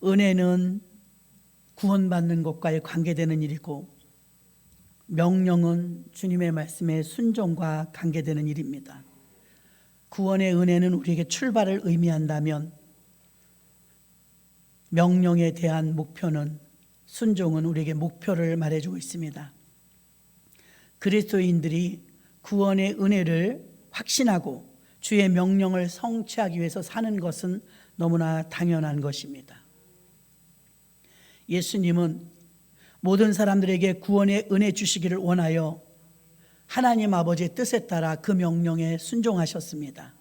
은혜는 구원받는 것과의 관계되는 일이고 명령은 주님의 말씀에 순종과 관계되는 일입니다. 구원의 은혜는 우리에게 출발을 의미한다면 명령에 대한 목표는 순종은 우리에게 목표를 말해주고 있습니다. 그리스도인들이 구원의 은혜를 확신하고 주의 명령을 성취하기 위해서 사는 것은 너무나 당연한 것입니다. 예수님은 모든 사람들에게 구원의 은혜 주시기를 원하여 하나님 아버지의 뜻에 따라 그 명령에 순종하셨습니다.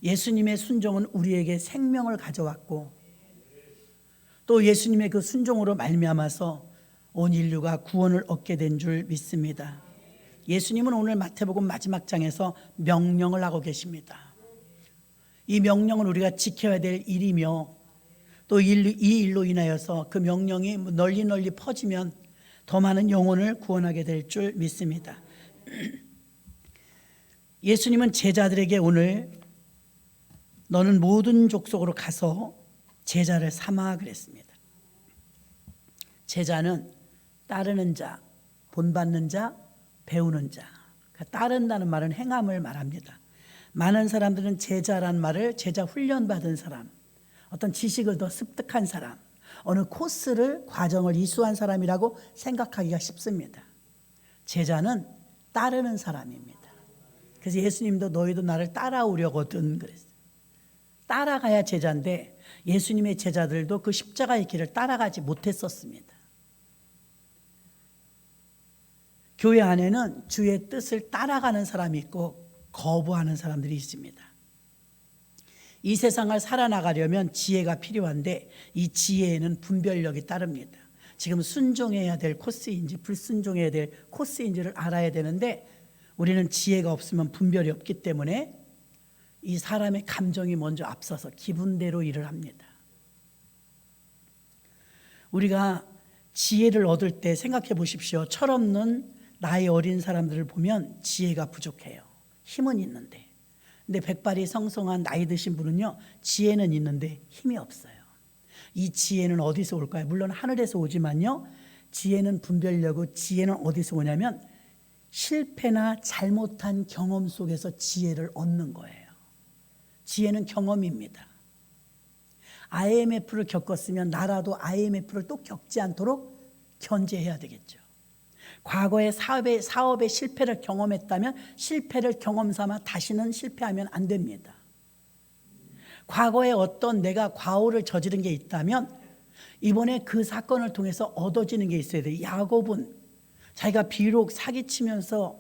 예수님의 순종은 우리에게 생명을 가져왔고 또 예수님의 그 순종으로 말미암아서 온 인류가 구원을 얻게 된 줄 믿습니다. 예수님은 오늘 마태복음 마지막 장에서 명령을 하고 계십니다. 이 명령은 우리가 지켜야 될 일이며 또 이 일로 인하여서 그 명령이 널리 퍼지면 더 많은 영혼을 구원하게 될 줄 믿습니다. 예수님은 제자들에게 오늘 너는 모든 족속으로 가서 제자를 삼아 그랬습니다. 제자는 따르는 자, 본받는 자, 배우는 자. 따른다는 말은 행함을 말합니다. 많은 사람들은 제자란 말을 제자 훈련 받은 사람, 어떤 지식을 더 습득한 사람, 어느 코스를 과정을 이수한 사람이라고 생각하기가 쉽습니다. 제자는 따르는 사람입니다. 그래서 예수님도 너희도 나를 따라오려거든 그랬어요. 따라가야 제자인데 예수님의 제자들도 그 십자가의 길을 따라가지 못했었습니다. 교회 안에는 주의 뜻을 따라가는 사람이 있고 거부하는 사람들이 있습니다. 이 세상을 살아나가려면 지혜가 필요한데 이 지혜에는 분별력이 따릅니다. 지금 순종해야 될 코스인지 불순종해야 될 코스인지를 알아야 되는데 우리는 지혜가 없으면 분별이 없기 때문에 이 사람의 감정이 먼저 앞서서 기분대로 일을 합니다. 우리가 지혜를 얻을 때 생각해 보십시오. 철없는 나이 어린 사람들을 보면 지혜가 부족해요. 힘은 있는데. 근데 백발이 성성한 나이 드신 분은요, 지혜는 있는데 힘이 없어요. 이 지혜는 어디서 올까요? 물론 하늘에서 오지만요, 지혜는 분별력이고 지혜는 어디서 오냐면 실패나 잘못한 경험 속에서 지혜를 얻는 거예요. 지혜는 경험입니다. IMF를 겪었으면 나라도 IMF를 또 겪지 않도록 견제해야 되겠죠. 과거에 사업의 실패를 경험했다면 실패를 경험 삼아 다시는 실패하면 안 됩니다. 과거에 어떤 내가 과오를 저지른 게 있다면 이번에 그 사건을 통해서 얻어지는 게 있어야 돼요. 야곱은 자기가 비록 사기치면서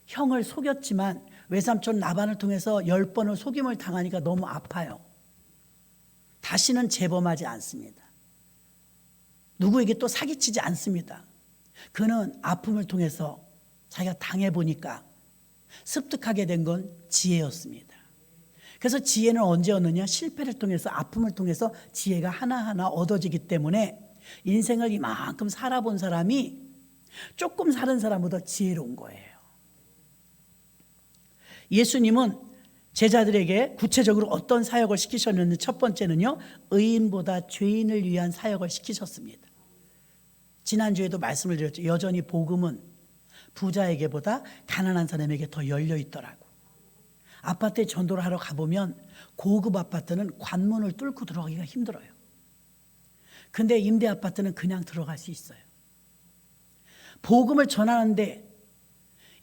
형을 속였지만 외삼촌 라반을 통해서 10번을 속임을 당하니까 너무 아파요. 다시는 재범하지 않습니다. 누구에게 또 사기치지 않습니다. 그는 아픔을 통해서 자기가 당해보니까 습득하게 된 건 지혜였습니다. 그래서 지혜는 언제 얻느냐? 실패를 통해서, 아픔을 통해서 지혜가 하나하나 얻어지기 때문에 인생을 이만큼 살아본 사람이 조금 사는 사람보다 지혜로운 거예요. 예수님은 제자들에게 구체적으로 어떤 사역을 시키셨는지 첫 번째는요, 의인보다 죄인을 위한 사역을 시키셨습니다. 지난주에도 말씀을 드렸죠. 여전히 복음은 부자에게보다 가난한 사람에게 더 열려 있더라고. 아파트에 전도를 하러 가보면 고급 아파트는 관문을 뚫고 들어가기가 힘들어요. 근데 임대 아파트는 그냥 들어갈 수 있어요. 복음을 전하는데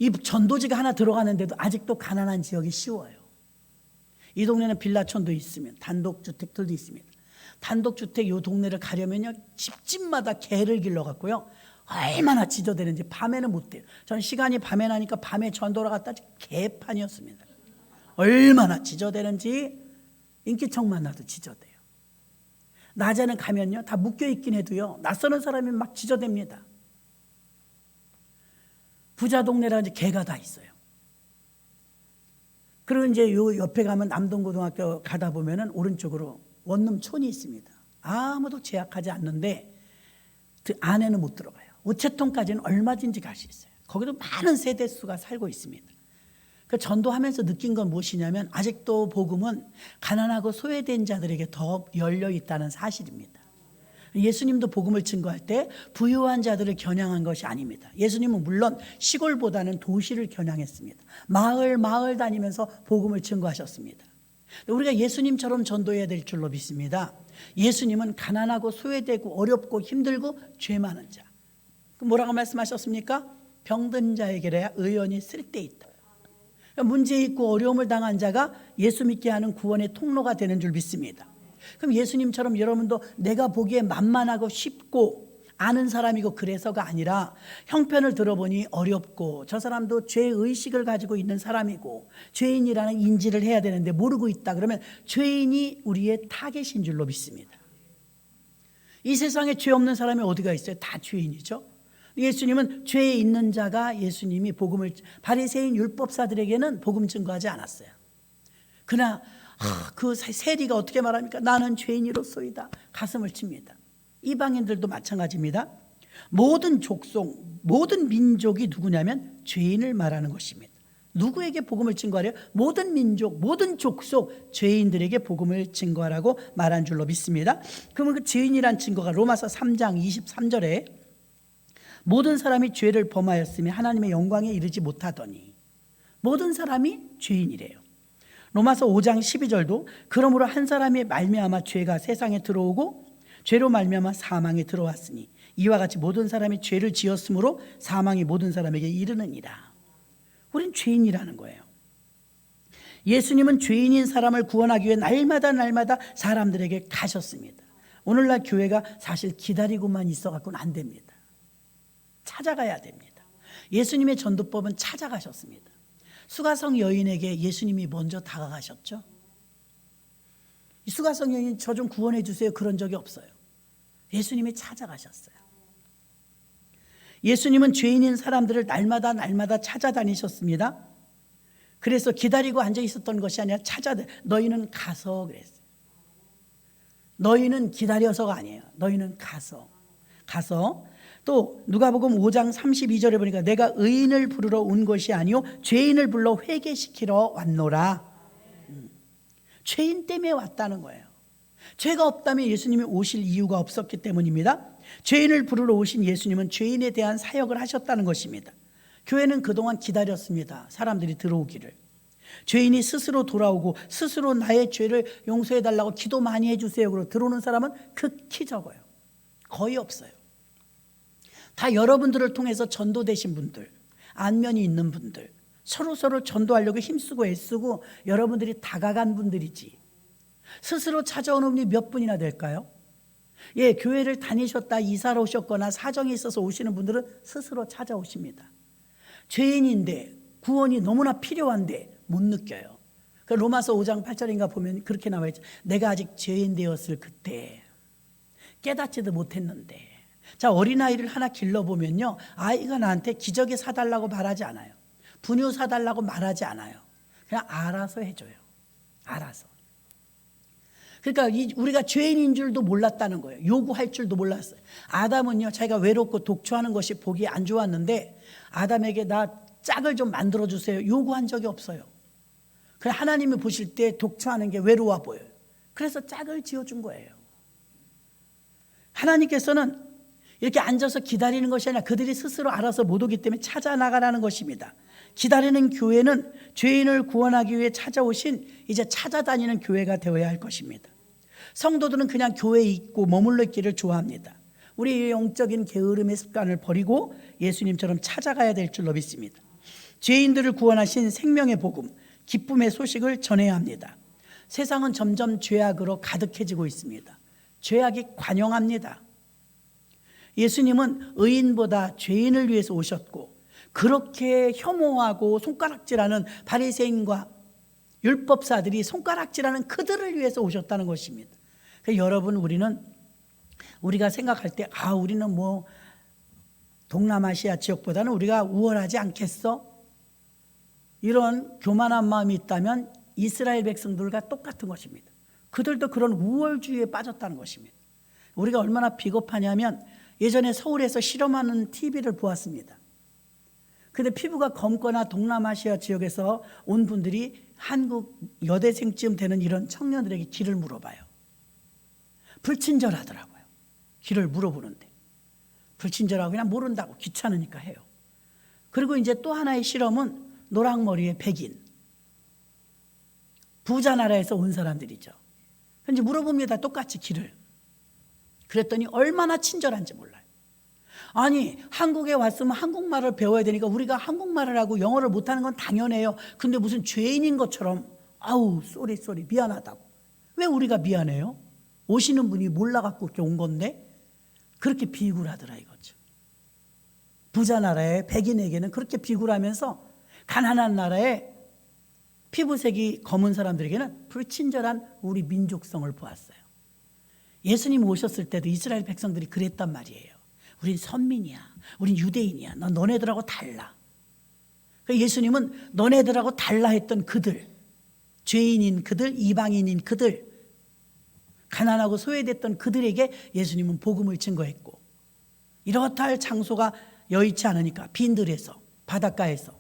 이 전도지가 하나 들어가는데도 아직도 가난한 지역이 쉬워요. 이 동네는 빌라촌도 있으면 단독주택들도 있습니다. 단독주택 이 동네를 가려면요, 집집마다 개를 길러갖고요, 얼마나 지저대는지 밤에는 못 돼요. 전 시간이 밤에 나니까 밤에 전도를 갔다 개판이었습니다. 얼마나 지저대는지 인기척 만나도 지저대요. 낮에는 가면요, 다 묶여있긴 해도요, 낯서는 사람이 막 지저댑니다. 부자 동네라 이제 개가 다 있어요. 그리고 이제 요 옆에 가면 남동고등학교 가다 보면은 오른쪽으로 원룸촌이 있습니다. 아무도 제약하지 않는데 그 안에는 못 들어가요. 우체통까지는 얼마든지 갈 수 있어요. 거기도 많은 세대수가 살고 있습니다. 그 전도하면서 느낀 건 무엇이냐면 아직도 복음은 가난하고 소외된 자들에게 더 열려 있다는 사실입니다. 예수님도 복음을 증거할 때 부유한 자들을 겨냥한 것이 아닙니다. 예수님은 물론 시골보다는 도시를 겨냥했습니다. 마을 다니면서 복음을 증거하셨습니다. 우리가 예수님처럼 전도해야 될 줄로 믿습니다. 예수님은 가난하고 소외되고 어렵고 힘들고 죄 많은 자, 뭐라고 말씀하셨습니까? 병든 자에게야 의원이 쓸데있다. 문제 있고 어려움을 당한 자가 예수 믿게 하는 구원의 통로가 되는 줄 믿습니다. 그럼 예수님처럼 여러분도 내가 보기에 만만하고 쉽고 아는 사람이고 그래서가 아니라 형편을 들어보니 어렵고 저 사람도 죄의식을 가지고 있는 사람이고 죄인이라는 인지를 해야 되는데 모르고 있다. 그러면 죄인이 우리의 타겟인 줄로 믿습니다. 이 세상에 죄 없는 사람이 어디가 있어요? 다 죄인이죠. 예수님은 죄에 있는 자가 예수님이 복음을 바리새인 율법사들에게는 복음 증거하지 않았어요. 그러나 그 세리가 어떻게 말합니까? 나는 죄인이로소이다. 가슴을 칩니다. 이방인들도 마찬가지입니다. 모든 족속, 모든 민족이 누구냐면 죄인을 말하는 것입니다. 누구에게 복음을 증거하래요? 모든 민족, 모든 족속, 죄인들에게 복음을 증거하라고 말한 줄로 믿습니다. 그러면 그 죄인이란 증거가 로마서 3장 23절에 모든 사람이 죄를 범하였으며 하나님의 영광에 이르지 못하더니, 모든 사람이 죄인이래요. 로마서 5장 12절도 그러므로 한 사람의 말미암아 죄가 세상에 들어오고 죄로 말미암아 사망에 들어왔으니 이와 같이 모든 사람이 죄를 지었으므로 사망이 모든 사람에게 이르느니라. 우린 죄인이라는 거예요. 예수님은 죄인인 사람을 구원하기 위해 날마다 사람들에게 가셨습니다. 오늘날 교회가 사실 기다리고만 있어갖고는 안 됩니다. 찾아가야 됩니다. 예수님의 전도법은 찾아가셨습니다. 수가성 여인에게 예수님이 먼저 다가가셨죠. 이 수가성 여인 저 좀 구원해 주세요 그런 적이 없어요. 예수님이 찾아가셨어요. 예수님은 죄인인 사람들을 날마다 찾아다니셨습니다. 그래서 기다리고 앉아 있었던 것이 아니라 너희는 가서 그랬어요. 너희는 기다려서가 아니에요. 너희는 가서 또 누가복음 5장 32절에 보니까 내가 의인을 부르러 온 것이 아니요 죄인을 불러 회개시키러 왔노라. 죄인 때문에 왔다는 거예요. 죄가 없다면 예수님이 오실 이유가 없었기 때문입니다. 죄인을 부르러 오신 예수님은 죄인에 대한 사역을 하셨다는 것입니다. 교회는 그동안 기다렸습니다. 사람들이 들어오기를. 죄인이 스스로 돌아오고 스스로 나의 죄를 용서해달라고 기도 많이 해주세요 그러고 들어오는 사람은 극히 적어요. 거의 없어요. 다 여러분들을 통해서 전도되신 분들, 안면이 있는 분들, 서로 전도하려고 힘쓰고 애쓰고 여러분들이 다가간 분들이지, 스스로 찾아오는 분이 몇 분이나 될까요? 예, 교회를 다니셨다 이사를 오셨거나 사정이 있어서 오시는 분들은 스스로 찾아오십니다. 죄인인데 구원이 너무나 필요한데 못 느껴요. 그 로마서 5장 8절인가 보면 그렇게 나와 있죠. 내가 아직 죄인 되었을 그때 깨닫지도 못했는데. 자, 어린아이를 하나 길러보면요, 아이가 나한테 기저귀 사달라고 말하지 않아요. 분유 사달라고 말하지 않아요. 그냥 알아서 해줘요. 알아서. 그러니까 우리가 죄인인 줄도 몰랐다는 거예요. 요구할 줄도 몰랐어요. 아담은요, 자기가 외롭고 독초하는 것이 보기 안 좋았는데 아담에게 나 짝을 좀 만들어주세요 요구한 적이 없어요. 그냥 하나님이 보실 때 독초하는 게 외로워 보여요. 그래서 짝을 지어준 거예요. 하나님께서는 이렇게 앉아서 기다리는 것이 아니라 그들이 스스로 알아서 못 오기 때문에 찾아나가라는 것입니다. 기다리는 교회는 죄인을 구원하기 위해 찾아오신 이제 찾아다니는 교회가 되어야 할 것입니다. 성도들은 그냥 교회에 있고 머물러 있기를 좋아합니다. 우리 영적인 게으름의 습관을 버리고 예수님처럼 찾아가야 될 줄로 믿습니다. 죄인들을 구원하신 생명의 복음, 기쁨의 소식을 전해야 합니다. 세상은 점점 죄악으로 가득해지고 있습니다. 죄악이 관영합니다. 예수님은 의인보다 죄인을 위해서 오셨고 그렇게 혐오하고 손가락질하는 바리새인과 율법사들이 손가락질하는 그들을 위해서 오셨다는 것입니다. 그러니까 여러분, 우리가 생각할 때 우리는 뭐 동남아시아 지역보다는 우리가 우월하지 않겠어? 이런 교만한 마음이 있다면 이스라엘 백성들과 똑같은 것입니다. 그들도 그런 우월주의에 빠졌다는 것입니다. 우리가 얼마나 비겁하냐면 예전에 서울에서 실험하는 TV를 보았습니다. 근데 피부가 검거나 동남아시아 지역에서 온 분들이 한국 여대생쯤 되는 이런 청년들에게 길을 물어봐요. 불친절하더라고요. 길을 물어보는데. 불친절하고 그냥 모른다고 귀찮으니까 해요. 그리고 이제 또 하나의 실험은 노랑머리의 백인. 부자 나라에서 온 사람들이죠. 이제 물어봅니다. 똑같이 길을. 그랬더니 얼마나 친절한지 몰라요. 아니, 한국에 왔으면 한국말을 배워야 되니까 우리가 한국말을 하고 영어를 못하는 건 당연해요. 근데 무슨 죄인인 것처럼 아우 쏘리 미안하다고. 왜 우리가 미안해요? 오시는 분이 몰라갖고 이렇게 온 건데 그렇게 비굴하더라 이거죠. 부자 나라의 백인에게는 그렇게 비굴하면서 가난한 나라의 피부색이 검은 사람들에게는 불친절한 우리 민족성을 보았어요. 예수님 오셨을 때도 이스라엘 백성들이 그랬단 말이에요. 우린 선민이야. 우린 유대인이야. 넌 너네들하고 달라. 예수님은 너네들하고 달라 했던 그들, 죄인인 그들, 이방인인 그들, 가난하고 소외됐던 그들에게 예수님은 복음을 증거했고, 이렇다 할 장소가 여의치 않으니까 빈들에서, 바닷가에서,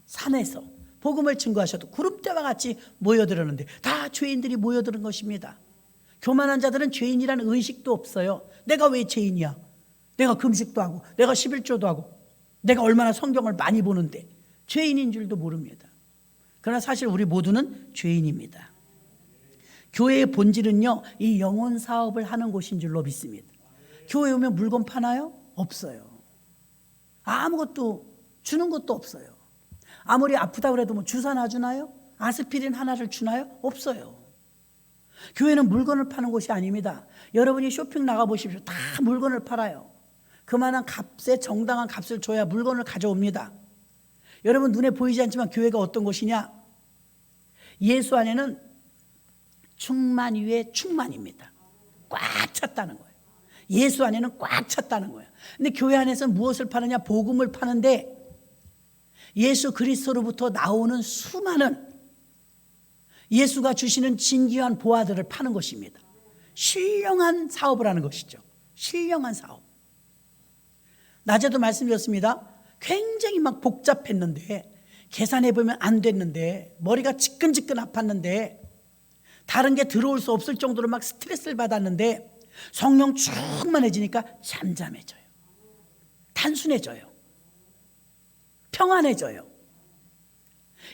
산에서 복음을 증거하셔도 구름대와 같이 모여들었는데 다 죄인들이 모여드는 것입니다. 교만한 자들은 죄인이라는 의식도 없어요. 내가 왜 죄인이야? 내가 금식도 하고 내가 11조도 하고 내가 얼마나 성경을 많이 보는데 죄인인 줄도 모릅니다. 그러나 사실 우리 모두는 죄인입니다. 교회의 본질은요, 이 영혼 사업을 하는 곳인 줄로 믿습니다. 교회 오면 물건 파나요? 없어요. 아무것도 주는 것도 없어요. 아무리 아프다 그래도 뭐 주사 놔주나요? 아스피린 하나를 주나요? 없어요. 교회는 물건을 파는 곳이 아닙니다. 여러분이 쇼핑 나가보십시오. 다 물건을 팔아요. 그만한 값에 정당한 값을 줘야 물건을 가져옵니다. 여러분 눈에 보이지 않지만 교회가 어떤 곳이냐? 예수 안에는 충만 위에 충만입니다. 꽉 찼다는 거예요. 예수 안에는 꽉 찼다는 거예요. 근데 교회 안에서 무엇을 파느냐? 복음을 파는데 예수 그리스도로부터 나오는 수많은 예수가 주시는 진귀한 보화들을 파는 것입니다. 신령한 사업을 하는 것이죠. 신령한 사업. 낮에도 말씀드렸습니다. 굉장히 막 복잡했는데 계산해보면 안 됐는데 머리가 지끈지끈 아팠는데 다른 게 들어올 수 없을 정도로 막 스트레스를 받았는데 성령 충만해지니까 잠잠해져요. 단순해져요. 평안해져요.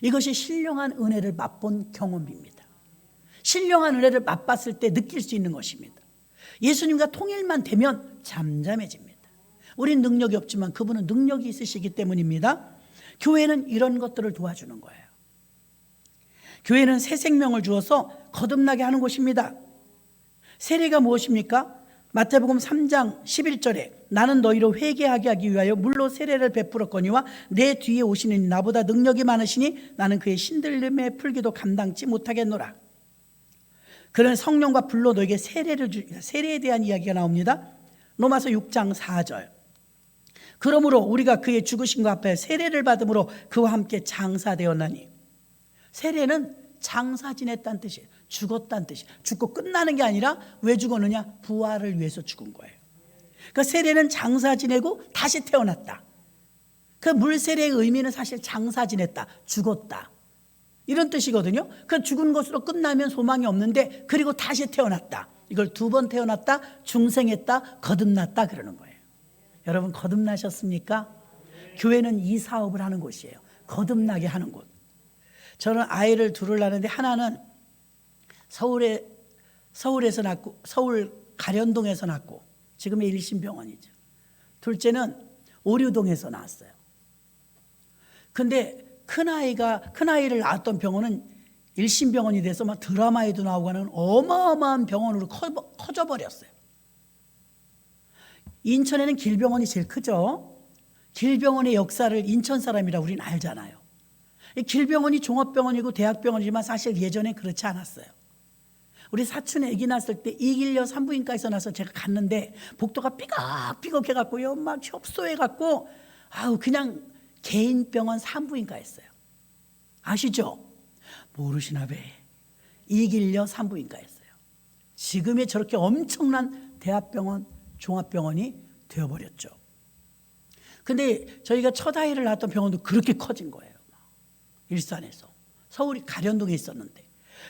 이것이 신령한 은혜를 맛본 경험입니다. 신령한 은혜를 맛봤을 때 느낄 수 있는 것입니다. 예수님과 통일만 되면 잠잠해집니다. 우린 능력이 없지만 그분은 능력이 있으시기 때문입니다. 교회는 이런 것들을 도와주는 거예요. 교회는 새 생명을 주어서 거듭나게 하는 곳입니다. 세례가 무엇입니까? 마태복음 3장 11절에 나는 너희로 회개하게 하기 위하여 물로 세례를 베풀었거니와 내 뒤에 오시는 나보다 능력이 많으시니 나는 그의 신들림의 풀기도 감당치 못하겠노라. 그런 성령과 불로 너에게 세례에 대한 이야기가 나옵니다. 로마서 6장 4절. 그러므로 우리가 그의 죽으심과 합하여 세례를 받음으로 그와 함께 장사되었나니. 세례는 장사 지냈다는 뜻이에요. 죽었다는 뜻이에요. 죽고 끝나는 게 아니라 왜 죽었느냐? 부활을 위해서 죽은 거예요. 그러니까 세례는 장사 지내고 다시 태어났다. 그 물세례의 의미는 사실 장사 지냈다, 죽었다, 이런 뜻이거든요. 그 죽은 것으로 끝나면 소망이 없는데 그리고 다시 태어났다. 이걸 두 번 태어났다, 중생했다, 거듭났다 그러는 거예요. 여러분 거듭나셨습니까? 교회는 이 사업을 하는 곳이에요. 거듭나게 하는 곳. 저는 아이를 둘을 낳았는데 하나는 서울에서 낳고 서울 가련동에서 낳고 지금의 일신병원이죠. 둘째는 오류동에서 낳았어요. 근데 큰아이를 낳았던 병원은 일신병원이 돼서 막 드라마에도 나오고 하는 어마어마한 병원으로 커져버렸어요. 인천에는 길병원이 제일 크죠. 길병원의 역사를 인천 사람이라 우리는 알잖아요. 길병원이 종합병원이고 대학병원이지만 사실 예전에 그렇지 않았어요. 우리 사촌 아기 낳았을 때 이길려 산부인과에서 나서 제가 갔는데 복도가 삐걱삐걱 해갖고요, 막 협소해갖고 그냥 개인 병원 산부인과였어요. 아시죠? 모르시나 봐. 이길려 산부인과였어요. 지금의 저렇게 엄청난 대학병원, 종합병원이 되어버렸죠. 근데 저희가 첫 아이를 낳았던 병원도 그렇게 커진 거예요. 일산에서. 서울이 가련동에 있었는데.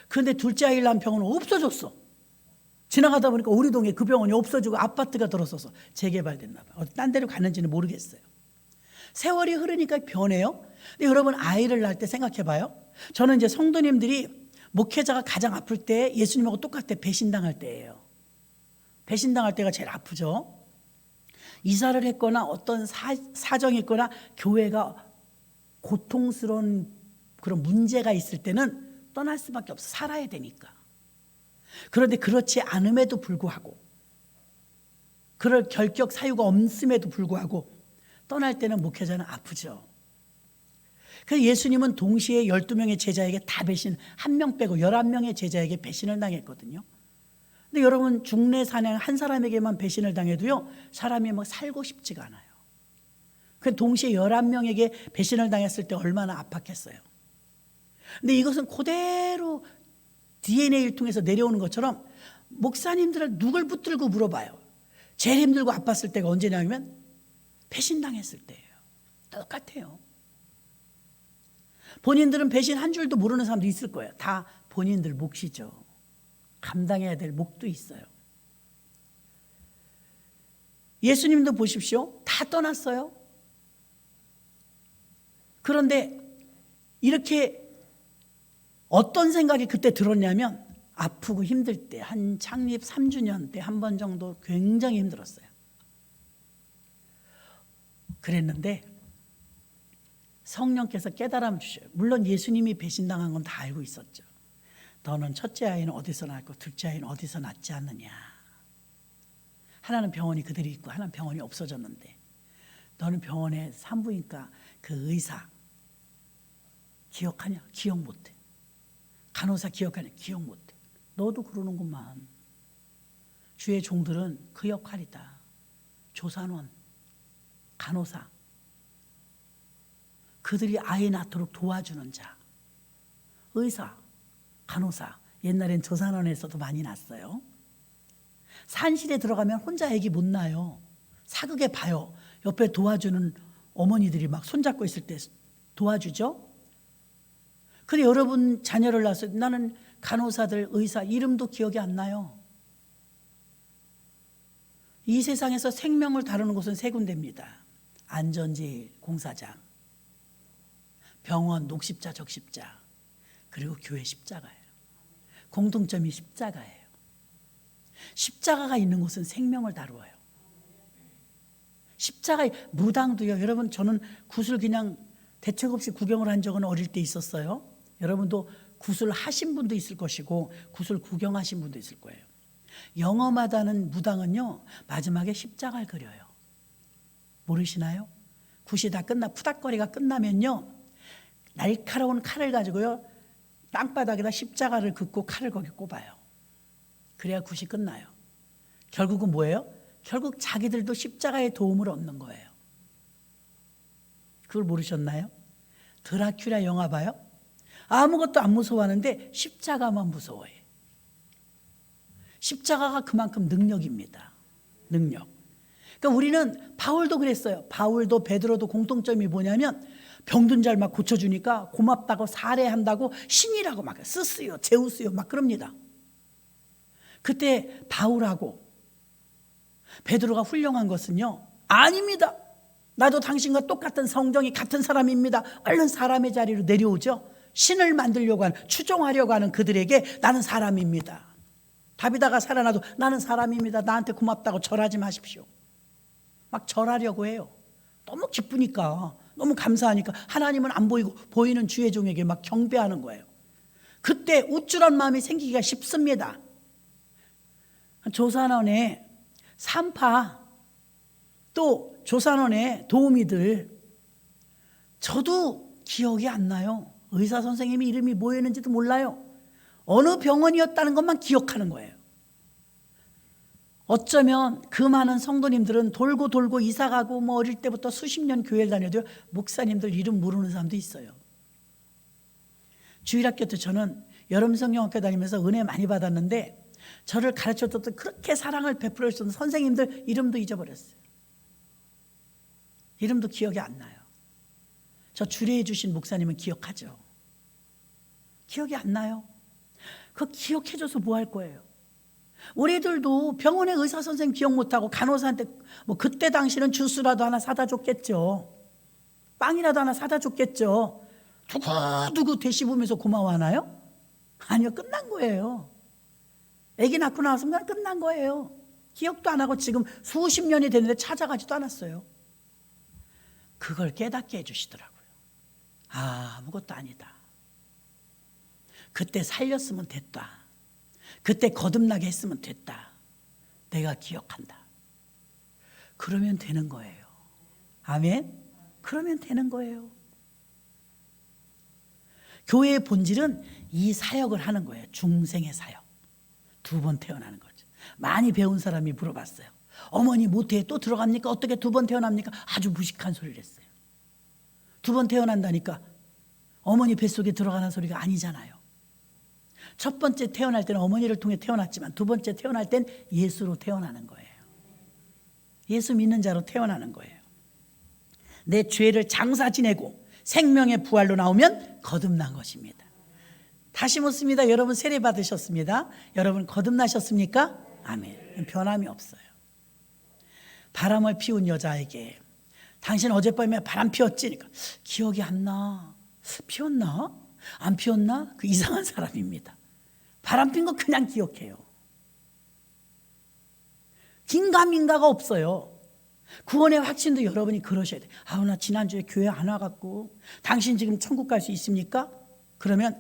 그런데 둘째 아이를 낳은 병원은 없어졌어. 지나가다 보니까 우리 동에 그 병원이 없어지고 아파트가 들어서서 재개발됐나 봐요. 딴 데로 갔는지는 모르겠어요. 세월이 흐르니까 변해요. 근데 여러분 아이를 낳을 때 생각해 봐요. 저는 이제 성도님들이 목회자가 가장 아플 때 예수님하고 똑같아 배신당할 때예요. 배신당할 때가 제일 아프죠. 이사를 했거나 어떤 사정이 있거나 교회가 고통스러운 그런 문제가 있을 때는 떠날 수밖에 없어. 살아야 되니까. 그런데 그렇지 않음에도 불구하고 그럴 결격 사유가 없음에도 불구하고 떠날 때는 목회자는 아프죠. 그래서 예수님은 동시에 12명의 제자에게 다 배신, 한 명 빼고 11명의 제자에게 배신을 당했거든요. 근데 여러분 중내 산행 한 사람에게만 배신을 당해도요 사람이 뭐 살고 싶지가 않아요. 그 동시에 11명에게 배신을 당했을 때 얼마나 아팠겠어요. 근데 이것은 그대로 DNA를 통해서 내려오는 것처럼 목사님들을 누굴 붙들고 물어봐요. 제일 힘들고 아팠을 때가 언제냐면 배신당했을 때예요. 똑같아요. 본인들은 배신 한 줄도 모르는 사람도 있을 거예요. 다 본인들 몫이죠. 감당해야 될 몫도 있어요. 예수님도 보십시오. 다 떠났어요. 그런데 이렇게 어떤 생각이 그때 들었냐면 아프고 힘들 때 한 창립 3주년 때 한 번 정도 굉장히 힘들었어요. 그랬는데 성령께서 깨달음을 주셔요. 물론 예수님이 배신당한 건 다 알고 있었죠. 너는 첫째 아이는 어디서 낳았고 둘째 아이는 어디서 낳지 않느냐. 하나는 병원이 그대로 있고 하나는 병원이 없어졌는데 너는 병원의 산부인과 그 의사 기억하냐? 기억 못해. 간호사 기억하냐? 기억 못해. 너도 그러는구만. 주의 종들은 그 역할이다. 조산원, 간호사, 그들이 아이 낳도록 도와주는 자, 의사, 간호사. 옛날엔 조산원에서도 많이 낳았어요. 산실에 들어가면 혼자 아기 못 낳아요. 사극에 봐요. 옆에 도와주는 어머니들이 막 손잡고 있을 때 도와주죠. 근데 여러분 자녀를 낳았을 때 나는 간호사들, 의사 이름도 기억이 안 나요. 이 세상에서 생명을 다루는 곳은 세 군데입니다. 안전제일 공사장, 병원 녹십자 적십자, 그리고 교회 십자가예요. 공통점이 십자가예요. 십자가가 있는 곳은 생명을 다루어요. 십자가 무당도요. 여러분 저는 굿을 그냥 대책 없이 구경을 한 적은 어릴 때 있었어요. 여러분도 굿을 하신 분도 있을 것이고 굿을 구경하신 분도 있을 거예요. 영험하다는 무당은요 마지막에 십자가를 그려요. 모르시나요? 굿이 다 푸닥거리가 끝나면요 날카로운 칼을 가지고요 땅바닥에다 십자가를 긋고 칼을 거기 꼽아요. 그래야 굿이 끝나요. 결국은 뭐예요? 결국 자기들도 십자가의 도움을 얻는 거예요. 그걸 모르셨나요? 드라큘라 영화 봐요? 아무것도 안 무서워하는데 십자가만 무서워해. 십자가가 그만큼 능력입니다. 능력. 그러니까 우리는 바울도 그랬어요. 바울도 베드로도 공통점이 뭐냐면 병든 자를 막 고쳐주니까 고맙다고 사례한다고 신이라고 막 스스요 제우스요 막 그럽니다. 그때 바울하고 베드로가 훌륭한 것은요 아닙니다. 나도 당신과 똑같은 성정이 같은 사람입니다. 얼른 사람의 자리로 내려오죠. 신을 만들려고 하는 추종하려고 하는 그들에게 나는 사람입니다. 다비다가 살아나도 나는 사람입니다. 나한테 고맙다고 절하지 마십시오. 막 절하려고 해요. 너무 기쁘니까 너무 감사하니까 하나님은 안 보이고 보이는 주의 종에게 막 경배하는 거예요. 그때 우쭐한 마음이 생기기가 쉽습니다. 조산원의 산파 또 조산원의 도우미들 저도 기억이 안 나요. 의사 선생님이 이름이 뭐였는지도 몰라요. 어느 병원이었다는 것만 기억하는 거예요. 어쩌면 그 많은 성도님들은 돌고 돌고 이사가고 뭐 어릴 때부터 수십 년 교회를 다녀도 목사님들 이름 모르는 사람도 있어요. 주일학교 때 저는 여름 성경학교 다니면서 은혜 많이 받았는데 저를 가르쳐줬던 그렇게 사랑을 베풀어 주셨던 선생님들 이름도 잊어버렸어요. 이름도 기억이 안 나요. 저 주례해 주신 목사님은 기억하죠. 기억이 안 나요. 그거 기억해줘서 뭐 할 거예요? 우리들도 병원에 의사 선생님 기억 못하고 간호사한테 뭐 그때 당시는 주스라도 하나 사다 줬겠죠. 빵이라도 하나 사다 줬겠죠. 두고두고 되씹으면서 고마워하나요? 아니요, 끝난 거예요. 아기 낳고 나서 끝난 거예요. 기억도 안 하고 지금 수십 년이 됐는데 찾아가지도 않았어요. 그걸 깨닫게 해주시더라고요. 아무것도 아니다. 그때 살렸으면 됐다. 그때 거듭나게 했으면 됐다. 내가 기억한다. 그러면 되는 거예요. 아멘? 그러면 되는 거예요. 교회의 본질은 이 사역을 하는 거예요. 중생의 사역. 2번 태어나는 거죠. 많이 배운 사람이 물어봤어요. 어머니 모태에 또 들어갑니까? 어떻게 2번 태어납니까? 아주 무식한 소리를 했어요. 2번 태어난다니까 어머니 뱃속에 들어가는 소리가 아니잖아요. 첫 번째 태어날 때는 어머니를 통해 태어났지만 2번째 태어날 땐 예수로 태어나는 거예요. 예수 믿는 자로 태어나는 거예요. 내 죄를 장사 지내고 생명의 부활로 나오면 거듭난 것입니다. 다시 묻습니다. 여러분 세례 받으셨습니다. 여러분 거듭나셨습니까? 아멘. 변함이 없어요. 바람을 피운 여자에게 당신 어젯밤에 바람 피웠지? 그러니까 기억이 안 나. 피웠나? 안 피웠나? 그 이상한 사람입니다. 바람 핀 거 그냥 기억해요. 긴가민가가 없어요. 구원의 확신도 여러분이 그러셔야 돼요. 나 지난주에 교회 안 와갖고 당신 지금 천국 갈 수 있습니까? 그러면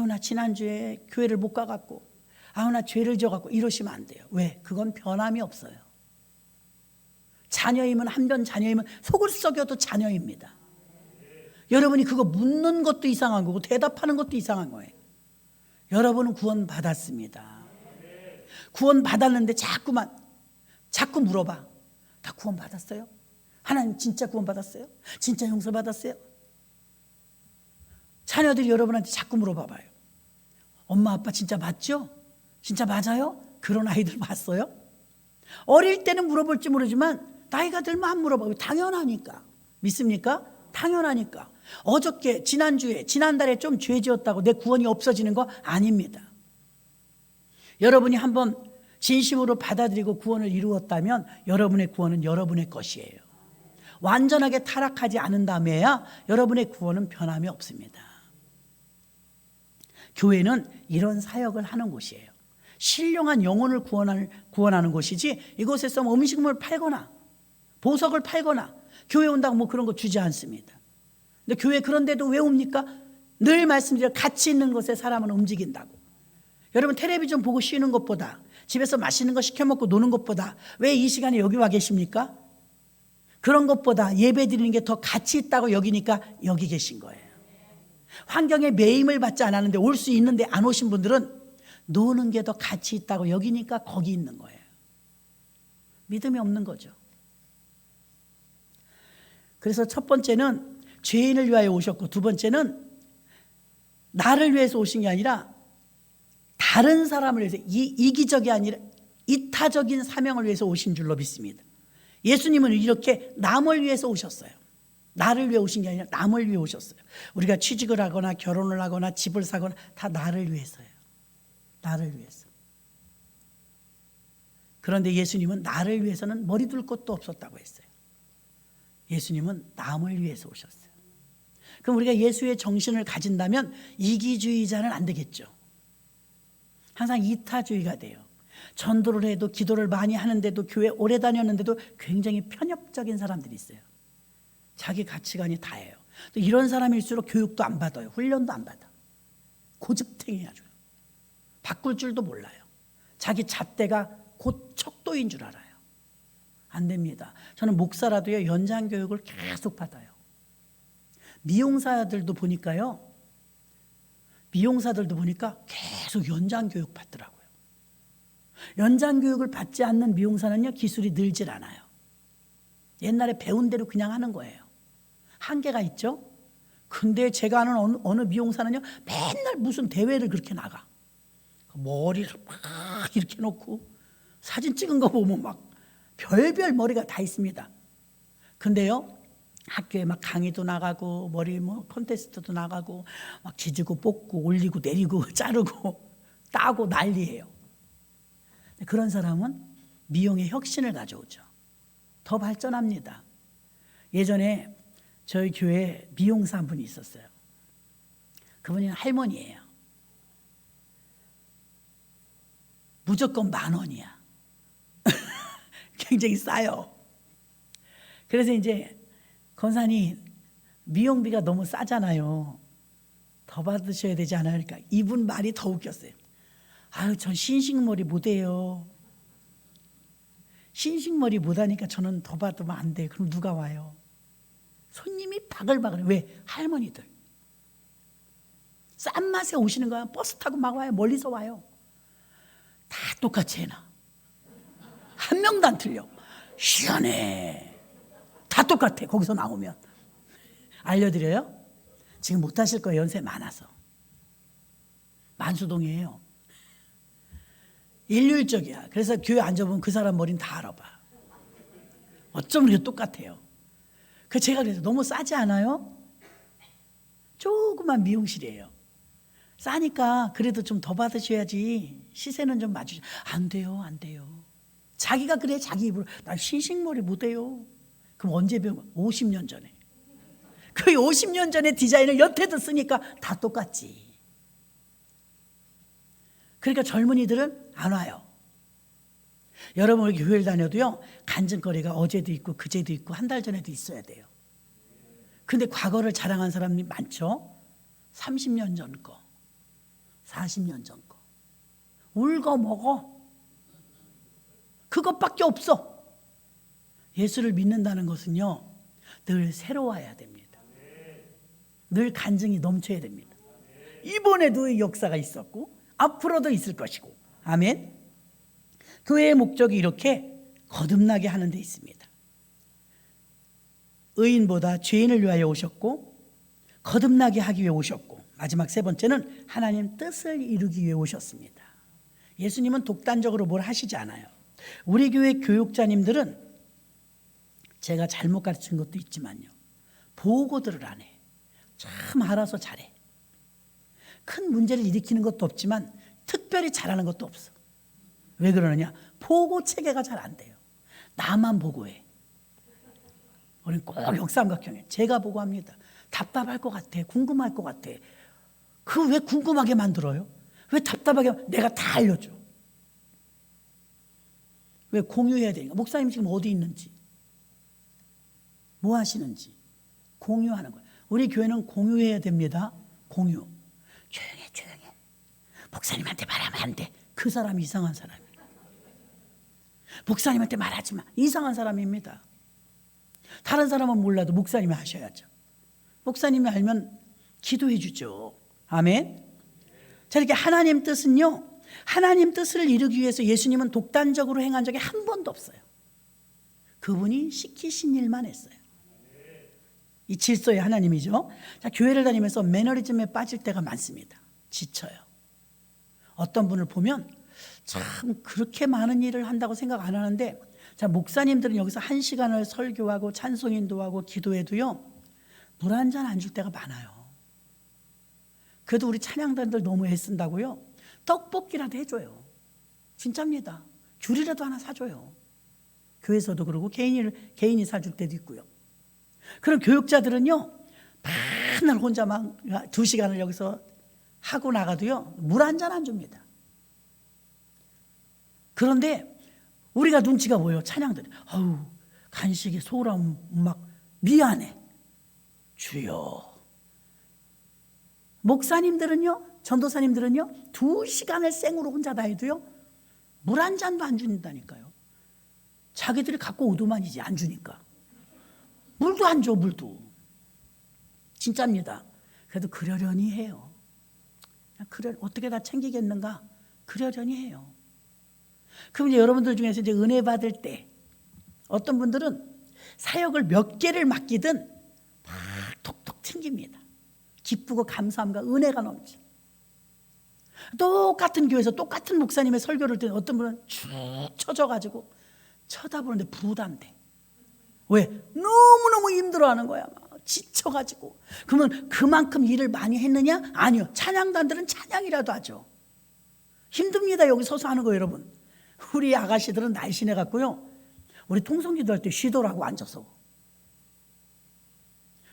나 지난주에 교회를 못 가갖고 나 죄를 지어갖고 이러시면 안 돼요. 왜? 그건 변함이 없어요. 자녀이면 한변 자녀이면 속을 썩여도 자녀입니다. 여러분이 그거 묻는 것도 이상한 거고 대답하는 것도 이상한 거예요. 여러분은 구원 받았습니다. 구원 받았는데 자꾸 물어봐. 다 구원 받았어요? 하나님 진짜 구원 받았어요? 진짜 용서 받았어요? 자녀들이 여러분한테 자꾸 물어봐봐요. 엄마 아빠 진짜 맞죠? 진짜 맞아요? 그런 아이들 봤어요? 어릴 때는 물어볼지 모르지만 나이가 들면 안 물어봐요. 당연하니까. 믿습니까? 당연하니까. 어저께 지난달에 좀 죄 지었다고 내 구원이 없어지는 거 아닙니다. 여러분이 한번 진심으로 받아들이고 구원을 이루었다면 여러분의 구원은 여러분의 것이에요. 완전하게 타락하지 않은 다음에야 여러분의 구원은 변함이 없습니다. 교회는 이런 사역을 하는 곳이에요. 신령한 영혼을 구원하는 곳이지 이곳에서 음식물을 팔거나 보석을 팔거나 교회 온다고 뭐 그런 거 주지 않습니다. 근데 교회 그런데도 왜 옵니까? 늘 말씀드려 가치 있는 것에 사람은 움직인다고. 여러분 텔레비전 보고 쉬는 것보다 집에서 맛있는 거 시켜 먹고 노는 것보다 왜 이 시간에 여기 와 계십니까? 그런 것보다 예배 드리는 게 더 가치 있다고 여기니까 여기 계신 거예요. 환경에 매임을 받지 않았는데 올 수 있는데 안 오신 분들은 노는 게 더 가치 있다고 여기니까 거기 있는 거예요. 믿음이 없는 거죠. 그래서 첫 번째는 죄인을 위하여 오셨고 두 번째는 나를 위해서 오신 게 아니라 다른 사람을 위해서 이기적이 아니라 이타적인 사명을 위해서 오신 줄로 믿습니다. 예수님은 이렇게 남을 위해서 오셨어요. 나를 위해 오신 게 아니라 남을 위해 오셨어요. 우리가 취직을 하거나 결혼을 하거나 집을 사거나 다 나를 위해서예요. 나를 위해서. 그런데 예수님은 나를 위해서는 머리 둘 곳도 없었다고 했어요. 예수님은 남을 위해서 오셨어요. 그럼 우리가 예수의 정신을 가진다면 이기주의자는 안 되겠죠. 항상 이타주의가 돼요. 전도를 해도 기도를 많이 하는데도 교회 오래 다녔는데도 굉장히 편협적인 사람들이 있어요. 자기 가치관이 다예요. 또 이런 사람일수록 교육도 안 받아요. 훈련도 안 받아. 고집탱이 아주. 바꿀 줄도 몰라요. 자기 잣대가 곧 척도인 줄 알아요. 안 됩니다. 저는 목사라도요 연장 교육을 계속 받아요. 미용사들도 보니까 계속 연장 교육 받더라고요. 연장 교육을 받지 않는 미용사는요 기술이 늘질 않아요. 옛날에 배운 대로 그냥 하는 거예요. 한계가 있죠. 근데 제가 아는 어느 미용사는요 맨날 무슨 대회를 그렇게 나가. 머리를 막 이렇게 놓고 사진 찍은 거 보면 막 별별 머리가 다 있습니다. 근데요 학교에 막 강의도 나가고 머리 뭐 콘테스트도 나가고 막 지지고 뽑고 올리고 내리고 자르고 따고 난리예요. 그런 사람은 미용의 혁신을 가져오죠. 더 발전합니다. 예전에 저희 교회에 미용사 한 분이 있었어요. 그분이 할머니예요. 무조건 10,000원이야. 굉장히 싸요. 그래서 이제 권사님 미용비가 너무 싸잖아요. 더 받으셔야 되지 않아요? 그러니까 이분 말이 더 웃겼어요. 아유, 전 신식머리 못해요. 신식머리 못하니까 저는 더 받으면 안 돼. 그럼 누가 와요? 손님이 바글바글. 왜? 할머니들. 싼 맛에 오시는 거야. 버스 타고 막 와요. 멀리서 와요. 다 똑같이 해놔. 한 명도 안 틀려. 희한해. 다 똑같아. 거기서 나오면. 알려드려요? 지금 못 하실 거예요. 연세 많아서. 만수동이에요. 일률적이야. 그래서 교회 앉아보면 그 사람 머리는 다 알아봐. 어쩜 이렇게 똑같아요. 그 제가 그래서 너무 싸지 않아요? 조그만 미용실이에요. 싸니까 그래도 좀 더 받으셔야지. 시세는 좀 맞추셔. 안 돼요, 안 돼요. 자기가 그래, 자기 입으로. 나 신식머리 못해요. 그럼 언제 배운? 50년 전에. 그 50년 전에 디자인을 여태도 쓰니까 다 똑같지. 그러니까 젊은이들은 안 와요. 여러분 우리 교회를 다녀도요, 간증거리가 어제도 있고 그제도 있고 한 달 전에도 있어야 돼요. 근데 과거를 자랑한 사람이 많죠. 30년 전 거, 40년 전 거. 울고 먹어. 그것밖에 없어. 예수를 믿는다는 것은요, 늘 새로워야 됩니다. 늘 간증이 넘쳐야 됩니다. 이번에도 역사가 있었고 앞으로도 있을 것이고. 아멘. 교회의 목적이 이렇게 거듭나게 하는 데 있습니다. 의인보다 죄인을 위하여 오셨고 거듭나게 하기 위해 오셨고, 마지막 세 번째는 하나님 뜻을 이루기 위해 오셨습니다. 예수님은 독단적으로 뭘 하시지 않아요. 우리 교회 교육자님들은 제가 잘못 가르친 것도 있지만요, 보고들을 안 해. 참 알아서 잘해. 큰 문제를 일으키는 것도 없지만 특별히 잘하는 것도 없어. 왜 그러느냐? 보고 체계가 잘 안 돼요. 나만 보고해. 우리는 꼭 역삼각형에 제가 보고합니다. 답답할 것 같아. 궁금할 것 같아. 그 왜 궁금하게 만들어요? 왜 답답하게? 내가 다 알려줘. 왜? 공유해야 되니까. 목사님 지금 어디 있는지, 뭐 하시는지 공유하는 거예요. 우리 교회는 공유해야 됩니다. 공유. 조용해, 조용해. 목사님한테 말하면 안 돼. 그 사람이 이상한 사람이에요. 목사님한테 말하지 마. 이상한 사람입니다. 다른 사람은 몰라도 목사님이 하셔야죠. 목사님이 알면 기도해 주죠. 아멘. 자, 이렇게 하나님 뜻은요, 하나님 뜻을 이루기 위해서 예수님은 독단적으로 행한 적이 한 번도 없어요. 그분이 시키신 일만 했어요. 이 질서의 하나님이죠. 자, 교회를 다니면서 매너리즘에 빠질 때가 많습니다. 지쳐요. 어떤 분을 보면 참 그렇게 많은 일을 한다고 생각 안 하는데, 자, 목사님들은 여기서 1시간을 설교하고 찬송인도 하고 기도해도요, 물 한 잔 안 줄 때가 많아요. 그래도 우리 찬양단들 너무 애쓴다고요, 떡볶이라도 해줘요. 진짜입니다. 귤이라도 하나 사줘요. 교회에서도 그러고 개인이 사줄 때도 있고요. 그럼 교육자들은요, 맨날 혼자 막 2시간을 여기서 하고 나가도요, 물 한 잔 안 줍니다. 그런데 우리가 눈치가 보여요. 찬양들이. 아우, 간식이 소홀하면 막 미안해. 주여. 목사님들은요, 전도사님들은요, 2시간을 생으로 혼자 다 해도요, 물 한 잔도 안 준다니까요. 자기들이 갖고 오도만이지, 안 주니까. 물도 안 줘, 물도. 진짜입니다. 그래도 그러려니 해요. 어떻게 다 챙기겠는가? 그러려니 해요. 그럼 이제 여러분들 중에서 이제 은혜 받을 때 어떤 분들은 사역을 몇 개를 맡기든 막 톡톡 챙깁니다. 기쁘고 감사함과 은혜가 넘쳐. 똑같은 교회에서 똑같은 목사님의 설교를 듣는 어떤 분은 쭉 쳐져가지고 쳐다보는데 부담돼. 왜? 너무너무 힘들어하는 거야. 막 지쳐가지고. 그러면 그만큼 일을 많이 했느냐? 아니요. 찬양단들은 찬양이라도 하죠. 힘듭니다. 여기 서서 하는 거 여러분. 우리 아가씨들은 날씬해 갖고요. 우리 통성기도 할 때 쉬더라고 앉아서.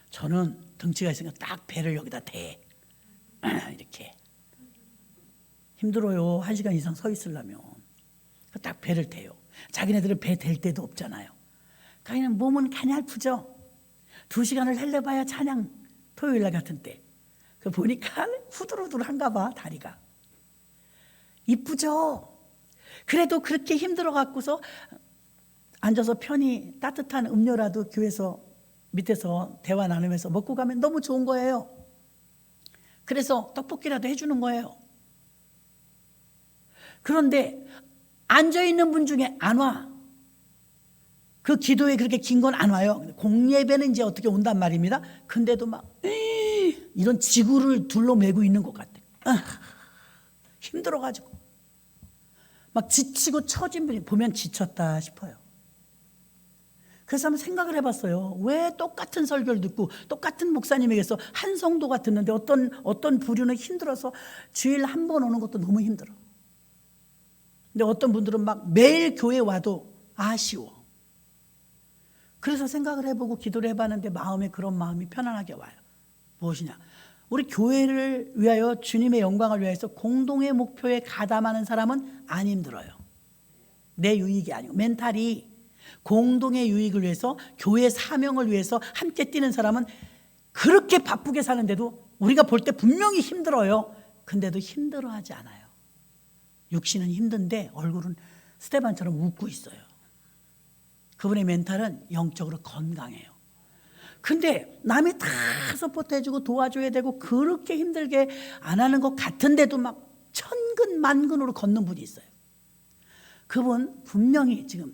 저는 덩치가 있으니까 딱 배를 여기다 대. 이렇게. 힘들어요. 1시간 이상 서 있으려면. 딱 배를 대요. 자기네들은 배 댈 데도 없잖아요. 그냥 몸은 가냘프죠. 2시간을 달려봐야 찬양 토요일 날 같은 때. 그 보니까 후들후들한가 봐 다리가. 이쁘죠. 그래도 그렇게 힘들어 갖고서 앉아서 편히 따뜻한 음료라도 교회에서 밑에서 대화 나누면서 먹고 가면 너무 좋은 거예요. 그래서 떡볶이라도 해주는 거예요. 그런데 앉아있는 분 중에 안 와. 그 기도에 그렇게 긴 건 안 와요. 공예배는 이제 어떻게 온단 말입니다. 근데도 막 이런 지구를 둘러매고 있는 것 같아요. 힘들어가지고 막 지치고 처진 분이 보면 지쳤다 싶어요. 그래서 한번 생각을 해봤어요. 왜 똑같은 설교를 듣고 똑같은 목사님에게서 한 성도가 듣는데 어떤 부류는 힘들어서 주일 한 번 오는 것도 너무 힘들어. 근데 어떤 분들은 막 매일 교회 와도 아쉬워. 그래서 생각을 해보고 기도를 해봤는데 마음에 그런 마음이 편안하게 와요. 무엇이냐? 우리 교회를 위하여 주님의 영광을 위해서 공동의 목표에 가담하는 사람은 안 힘들어요. 내 유익이 아니고 멘탈이 공동의 유익을 위해서 교회 사명을 위해서 함께 뛰는 사람은 그렇게 바쁘게 사는데도 우리가 볼 때 분명히 힘들어요. 근데도 힘들어하지 않아요. 육신은 힘든데 얼굴은 스테반처럼 웃고 있어요. 그분의 멘탈은 영적으로 건강해요. 근데 남이 다 서포트해주고 도와줘야 되고 그렇게 힘들게 안 하는 것 같은데도 막 천근 만근으로 걷는 분이 있어요. 그분 분명히 지금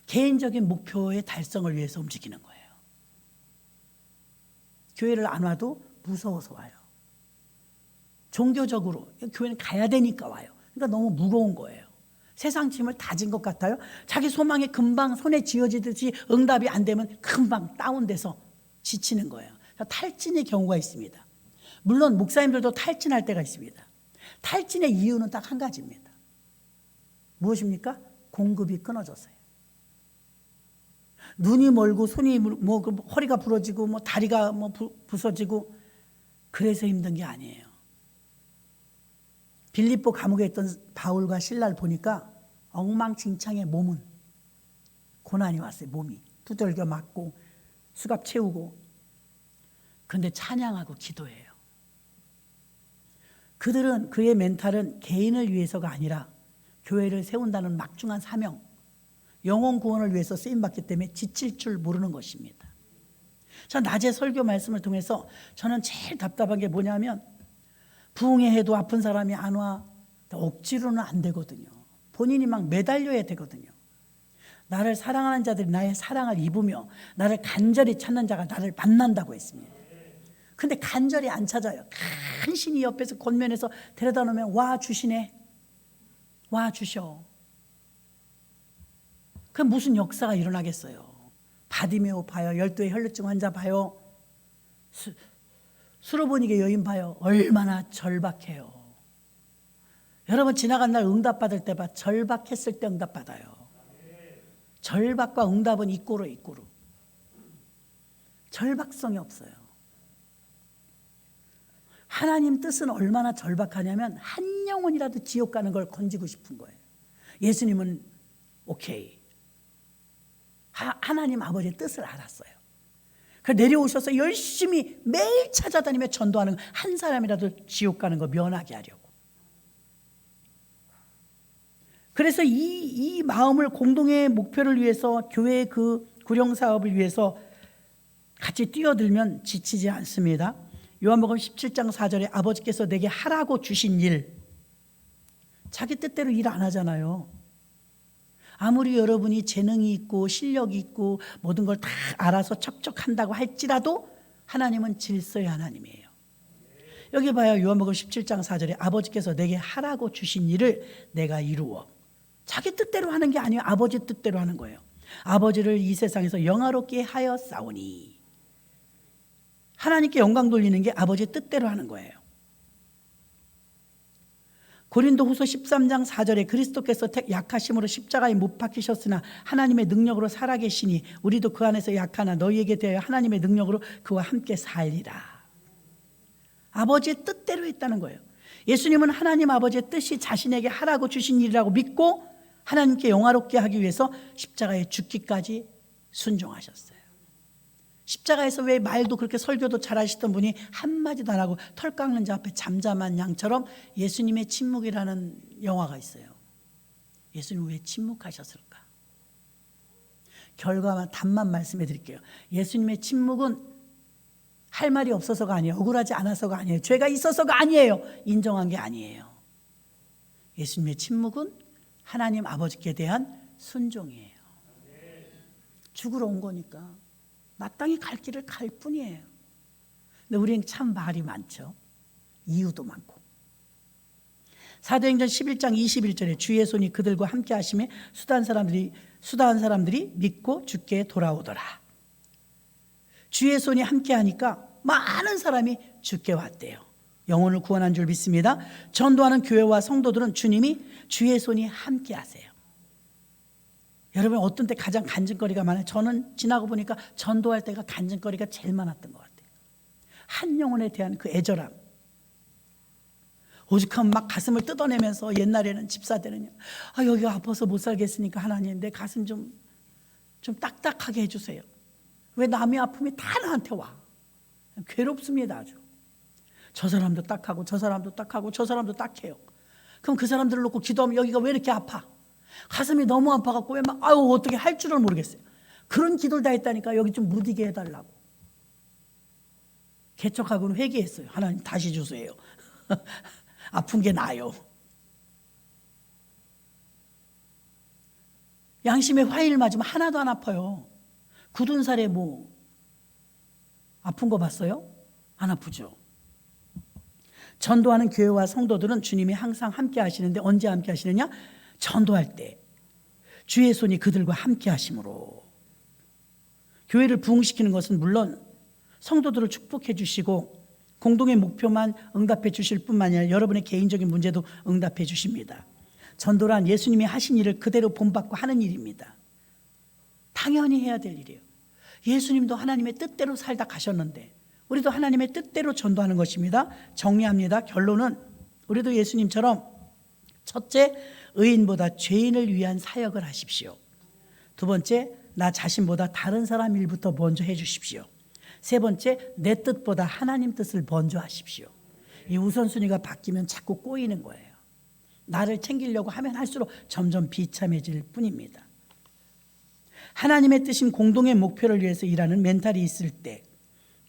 개인적인 목표의 달성을 위해서 움직이는 거예요. 교회를 안 와도 무서워서 와요. 종교적으로 교회는 가야 되니까 와요. 그러니까 너무 무거운 거예요. 세상 짐을 다 진 것 같아요. 자기 소망에 금방 손에 쥐어지듯이 응답이 안 되면 금방 다운돼서 지치는 거예요. 탈진의 경우가 있습니다. 물론 목사님들도 탈진할 때가 있습니다. 탈진의 이유는 딱 한 가지입니다. 무엇입니까? 공급이 끊어졌어요. 눈이 멀고 손이 허리가 부러지고 다리가 부서지고 그래서 힘든 게 아니에요. 빌립보 감옥에 있던 바울과 실라를 보니까 엉망진창의 몸은 고난이 왔어요. 몸이 두들겨 맞고 수갑 채우고. 그런데 찬양하고 기도해요. 그들은 그의 멘탈은 개인을 위해서가 아니라 교회를 세운다는 막중한 사명, 영혼 구원을 위해서 쓰임받기 때문에 지칠 줄 모르는 것입니다. 자, 낮에 설교 말씀을 통해서 저는 제일 답답한 게 뭐냐면 부흥회 해도 아픈 사람이 안 와. 억지로는 안 되거든요. 본인이 막 매달려야 되거든요. 나를 사랑하는 자들이 나의 사랑을 입으며 나를 간절히 찾는 자가 나를 만난다고 했습니다. 근데 간절히 안 찾아요. 간신히 옆에서 겉면에서 데려다 놓으면 와 주시네. 와 주셔. 그럼 무슨 역사가 일어나겠어요. 바디메오 봐요. 12의 혈루증 환자 봐요. 수로보니게 여인 봐요. 얼마나 절박해요. 여러분 지나간 날 응답받을 때 봐. 절박했을 때 응답받아요. 절박과 응답은 이꼬로. 절박성이 없어요. 하나님 뜻은 얼마나 절박하냐면 한 영혼이라도 지옥 가는 걸 건지고 싶은 거예요. 예수님은 오케이. 하나님 아버지의 뜻을 알았어요. 그래서 내려오셔서 열심히 매일 찾아다니며 전도하는 한 사람이라도 지옥 가는 거 면하게 하려고. 그래서 이 마음을 공동의 목표를 위해서 교회의 그 구령 사업을 위해서 같이 뛰어들면 지치지 않습니다. 요한복음 17장 4절에 아버지께서 내게 하라고 주신 일, 자기 뜻대로 일 안 하잖아요. 아무리 여러분이 재능이 있고 실력이 있고 모든 걸 다 알아서 척척한다고 할지라도 하나님은 질서의 하나님이에요. 여기 봐요. 요한복음 17장 4절에 아버지께서 내게 하라고 주신 일을 내가 이루어. 자기 뜻대로 하는 게 아니에요. 아버지 뜻대로 하는 거예요. 아버지를 이 세상에서 영화롭게 하였사오니. 하나님께 영광 돌리는 게 아버지의 뜻대로 하는 거예요. 고린도후서 13장 4절에 그리스도께서 약하심으로 십자가에 못 박히셨으나 하나님의 능력으로 살아계시니 우리도 그 안에서 약하나 너희에게 대하여 하나님의 능력으로 그와 함께 살리라. 아버지의 뜻대로 했다는 거예요. 예수님은 하나님 아버지의 뜻이 자신에게 하라고 주신 일이라고 믿고 하나님께 영화롭게 하기 위해서 십자가에 죽기까지 순종하셨어요. 십자가에서 왜 말도 그렇게 설교도 잘하시던 분이 한마디도 안 하고 털 깎는 자 앞에 잠잠한 양처럼 예수님의 침묵이라는 영화가 있어요. 예수님 왜 침묵하셨을까? 결과만 답만 말씀해 드릴게요. 예수님의 침묵은 할 말이 없어서가 아니에요. 억울하지 않아서가 아니에요. 죄가 있어서가 아니에요. 인정한 게 아니에요. 예수님의 침묵은 하나님 아버지께 대한 순종이에요. 죽으러 온 거니까 마땅히 갈 길을 갈 뿐이에요. 근데 우리는 참 말이 많죠. 이유도 많고. 사도행전 11장 21절에 주의 손이 그들과 함께 하심에 수다한 사람들이 믿고 주께 돌아오더라. 주의 손이 함께 하니까 많은 사람이 주께 왔대요. 영혼을 구원한 줄 믿습니다. 전도하는 교회와 성도들은 주님이 주의 손이 함께 하세요. 여러분 어떤 때 가장 간증거리가 많아요? 저는 지나고 보니까 전도할 때가 간증거리가 제일 많았던 것 같아요. 한 영혼에 대한 그 애절함. 오죽하면 막 가슴을 뜯어내면서 옛날에는 집사들은요. 여기가 아파서 못 살겠으니까 하나님 내 가슴 좀 딱딱하게 해주세요. 왜 남의 아픔이 다 나한테 와? 괴롭습니다 아주. 저 사람도 딱하고 저 사람도 딱하고 저 사람도 딱해요. 그럼 그 사람들을 놓고 기도하면 여기가 왜 이렇게 아파? 가슴이 너무 아파갖고 왜 막 어떻게 할 줄을 모르겠어요. 그런 기도를 다 했다니까. 여기 좀 무디게 해달라고. 개척하고는 회개했어요. 하나님 다시 주세요. 아픈 게 나아요. 양심에 화인을 맞으면 하나도 안 아파요. 굳은 살에 뭐 아픈 거 봤어요? 안 아프죠. 전도하는 교회와 성도들은 주님이 항상 함께 하시는데 언제 함께 하시느냐? 전도할 때 주의 손이 그들과 함께 하심으로. 교회를 부흥시키는 것은 물론 성도들을 축복해 주시고 공동의 목표만 응답해 주실 뿐만 아니라 여러분의 개인적인 문제도 응답해 주십니다. 전도란 예수님이 하신 일을 그대로 본받고 하는 일입니다. 당연히 해야 될 일이에요. 예수님도 하나님의 뜻대로 살다 가셨는데 우리도 하나님의 뜻대로 전도하는 것입니다. 정리합니다. 결론은 우리도 예수님처럼 첫째, 의인보다 죄인을 위한 사역을 하십시오. 두 번째, 나 자신보다 다른 사람 일부터 먼저 해 주십시오. 세 번째, 내 뜻보다 하나님 뜻을 먼저 하십시오. 이 우선순위가 바뀌면 자꾸 꼬이는 거예요. 나를 챙기려고 하면 할수록 점점 비참해질 뿐입니다. 하나님의 뜻인 공동의 목표를 위해서 일하는 멘탈이 있을 때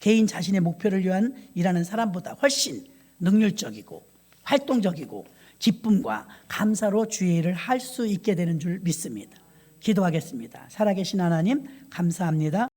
개인 자신의 목표를 위한 일하는 사람보다 훨씬 능률적이고 활동적이고 기쁨과 감사로 주의 일을 할 수 있게 되는 줄 믿습니다. 기도하겠습니다. 살아계신 하나님 감사합니다.